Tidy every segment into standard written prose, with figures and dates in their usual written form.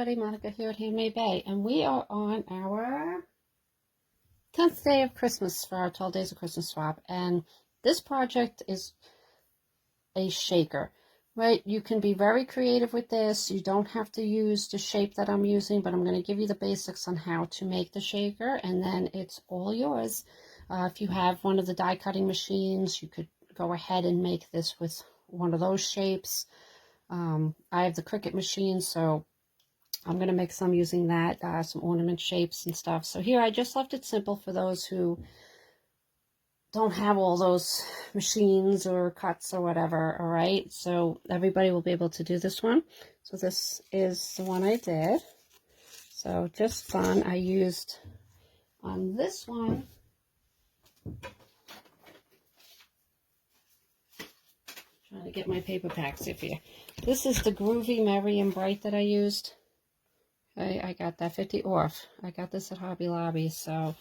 everybody, Monica here at Handmade Bay, and we are on our 10th day of Christmas for our 12 days of Christmas swap, and this project is a shaker, right? You can be very creative with this. You don't have to use the shape that I'm using, but I'm going to give you the basics on how to make the shaker, and then it's all yours. If you have one of the die cutting machines, you could go ahead and make this with one of those shapes. I have the Cricut machine, so I'm going to make some using that, some ornament shapes and stuff. So here I just left it simple for those who don't have all those machines or cuts or whatever, all right? So everybody will be able to do this one. So this is the one I did. So just fun. I used on this one, trying to get my paper packs if you. This is the Groovy Merry and Bright that I used. I got that 50 off. I got this at Hobby Lobby. So,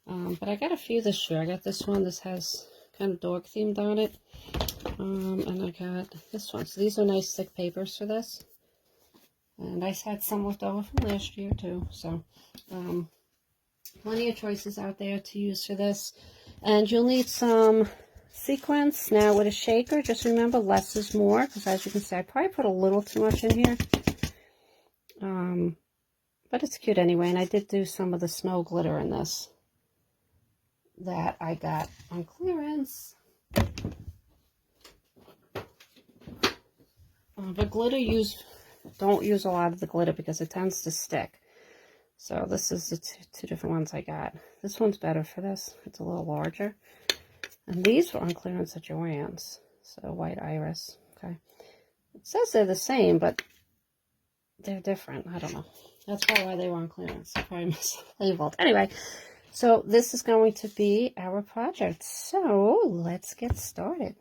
but I got a few this year. I got this one. This has kind of dog themed on it. And I got this one. So these are nice thick papers for this. And I had some left over from last year too. So, plenty of choices out there to use for this. And you'll need some sequins. Now with a shaker, just remember less is more, because as you can see, I probably put a little too much in here. But it's cute anyway, and I did do some of the snow glitter in this that I got on clearance. But glitter, don't use a lot of the glitter because it tends to stick. So this is the two different ones I got. This one's better for this. It's a little larger. And these were on clearance at Joann's. So white iris. Okay. It says they're the same, but they're different. I don't know. That's probably why they were on clearance. I probably mislabeled. Anyway, so this is going to be our project. So let's get started.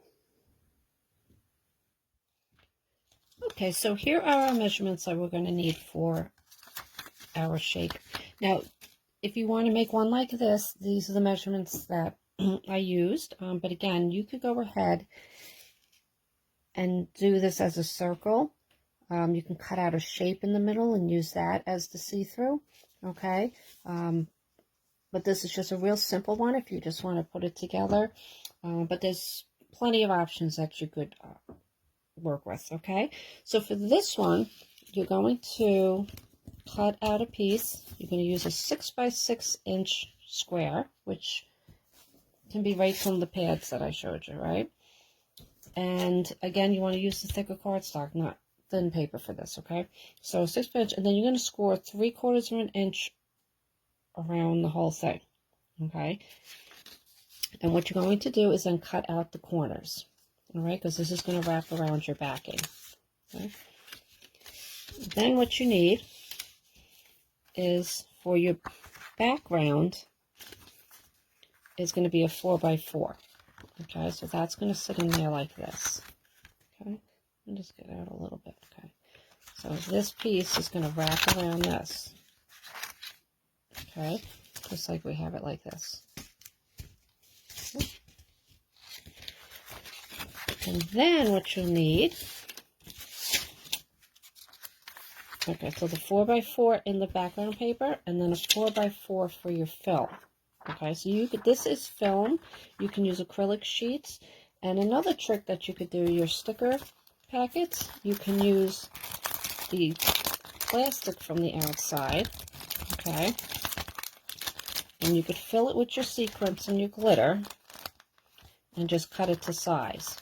Okay, so here are our measurements that we're going to need for our shaker. Now, if you want to make one like this, these are the measurements that I used. But again, you could go ahead and do this as a circle. You can cut out a shape in the middle and use that as the see-through, okay? But this is just a real simple one if you just want to put it together. But there's plenty of options that you could work with, okay? So for this one, you're going to cut out a piece. You're going to use a 6 by 6 inch square, which can be right from the pads that I showed you, right? And again, you want to use the thicker cardstock, not thin paper for this, okay? So 6 inch, and then you're going to score 3/4 of an inch around the whole thing, okay? And what you're going to do is then cut out the corners, all right? Because this is going to wrap around your backing, okay? Then what you need is for your background is going to be a 4 by 4, okay? So that's going to sit in there like this, okay? And just get out a little bit, okay? So this piece is going to wrap around this, okay? Just like we have it like this. And then what you'll need, okay, so the 4 by 4 in the background paper, and then a 4 by 4 for your film. Okay, so you could, this is film. You can use acrylic sheets. And another trick that you could do, your sticker packets, you can use the plastic from the outside, okay? And you could fill it with your sequins and your glitter and just cut it to size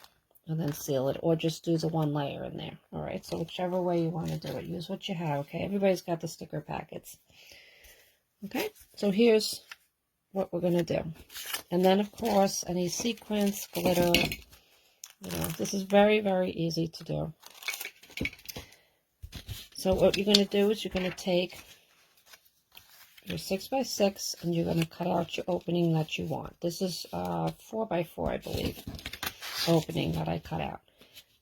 and then seal it, or just do the one layer in there. All right, so whichever way you want to do it, use what you have, okay? Everybody's got the sticker packets. Okay, so here's what we're going to do. And then, of course, any sequins, glitter, you know, this is very, very easy to do. So what you're going to do is you're going to take your 6 by 6 and you're going to cut out your opening that you want. This is 4 by 4, I believe, opening that I cut out.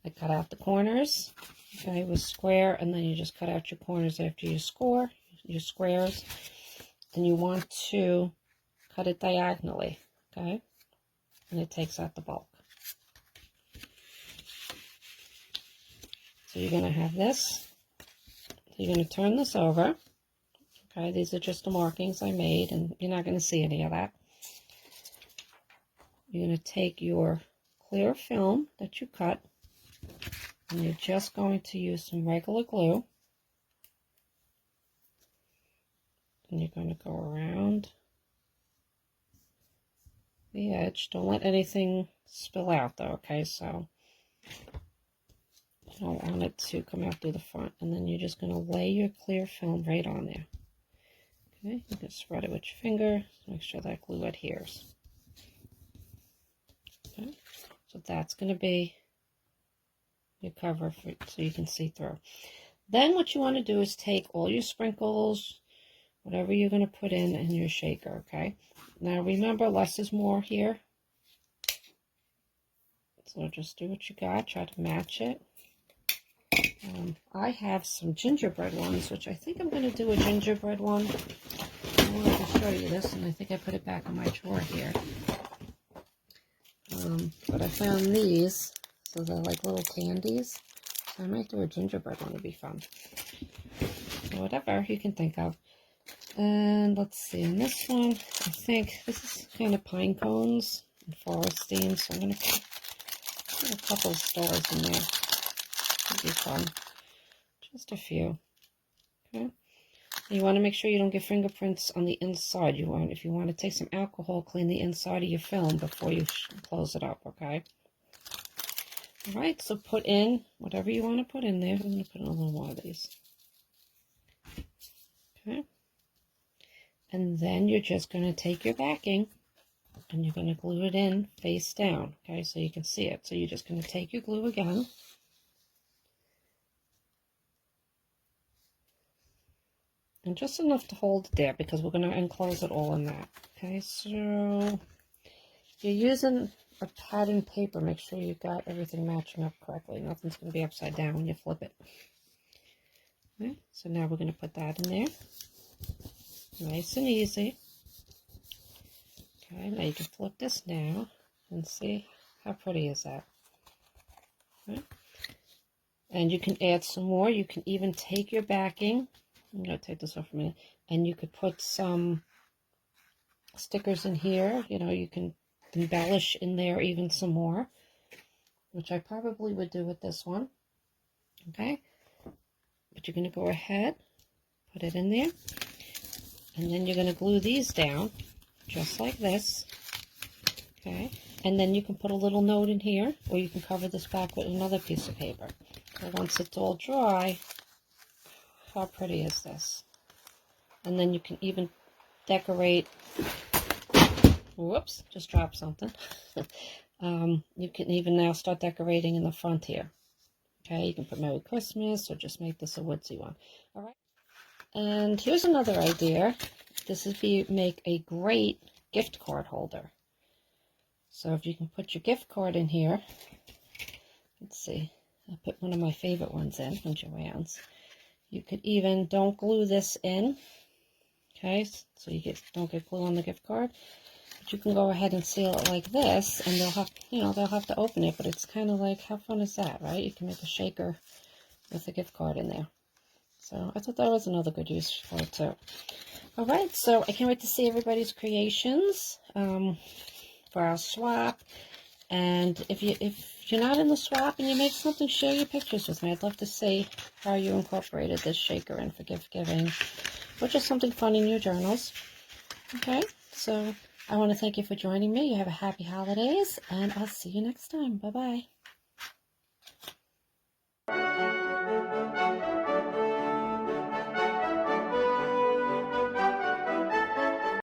I cut out the corners, okay, with square, and then you just cut out your corners after you score your squares. And you want to cut it diagonally, okay? And it takes out the bulk. So you're going to have this So you're going to turn this over. Okay, these are just the markings I made, and you're not going to see any of that. You're going to take your clear film that you cut, and you're just going to use some regular glue. And you're going to go around the edge. Don't let anything spill out though, okay? So you don't want it to come out through the front. And then you're just going to lay your clear film right on there. Okay, you can spread it with your finger. Make sure that glue adheres. Okay, so that's going to be your cover for, so you can see through. Then what you want to do is take all your sprinkles, whatever you're going to put in your shaker, okay? Now remember, less is more here. So just do what you got, try to match it. I have some gingerbread ones, which I think I'm going to do a gingerbread one. I wanted to show you this, and I think I put it back in my drawer here. But I found these, so they're like little candies. So I might do a gingerbread one, would be fun. So whatever you can think of. And let's see, in this one, I think this is kind of pine cones and forest themes, so I'm going to put a couple of stars in there. It'll be fun. Just a few. Okay. You want to make sure you don't get fingerprints on the inside. If you want to take some alcohol, clean the inside of your film before you close it up, okay? All right, so put in whatever you want to put in there. I'm going to put in a little more of these. Okay. And then you're just going to take your backing and you're going to glue it in face down, okay, so you can see it. So you're just going to take your glue again. And just enough to hold it there, because we're going to enclose it all in that. Okay, so you're using a patterned paper. Make sure you got everything matching up correctly. Nothing's going to be upside down when you flip it. Okay, so now we're going to put that in there. Nice and easy. Okay, now you can flip this now and see how pretty is that. Okay. And you can add some more. You can even take your backing. I'm going to take this off for a minute. And you could put some stickers in here. You know, you can embellish in there even some more, which I probably would do with this one. Okay. But you're going to go ahead, put it in there. And then you're going to glue these down just like this. Okay. And then you can put a little note in here, or you can cover this back with another piece of paper. So once it's all dry, how pretty is this? And then you can even decorate. Whoops, just dropped something. You can even now start decorating in the front here. Okay, you can put Merry Christmas or just make this a woodsy one. All right. And here's another idea. This is make a great gift card holder. So if you can put your gift card in here, let's see, I put one of my favorite ones in from Joann's. You could even, don't glue this in, okay, so you don't get glue on the gift card. But you can go ahead and seal it like this, and they'll have to open it, but it's kind of like, how fun is that, right? You can make a shaker with a gift card in there. So I thought that was another good use for it too. All right, so I can't wait to see everybody's creations for our swap. And if you're not in the swap and you make something, share your pictures with me. I'd love to see how you incorporated this shaker in for gift giving, or just something fun in your journals. Okay, so I want to thank you for joining me. You have a happy holidays, and I'll see you next time. Bye-bye.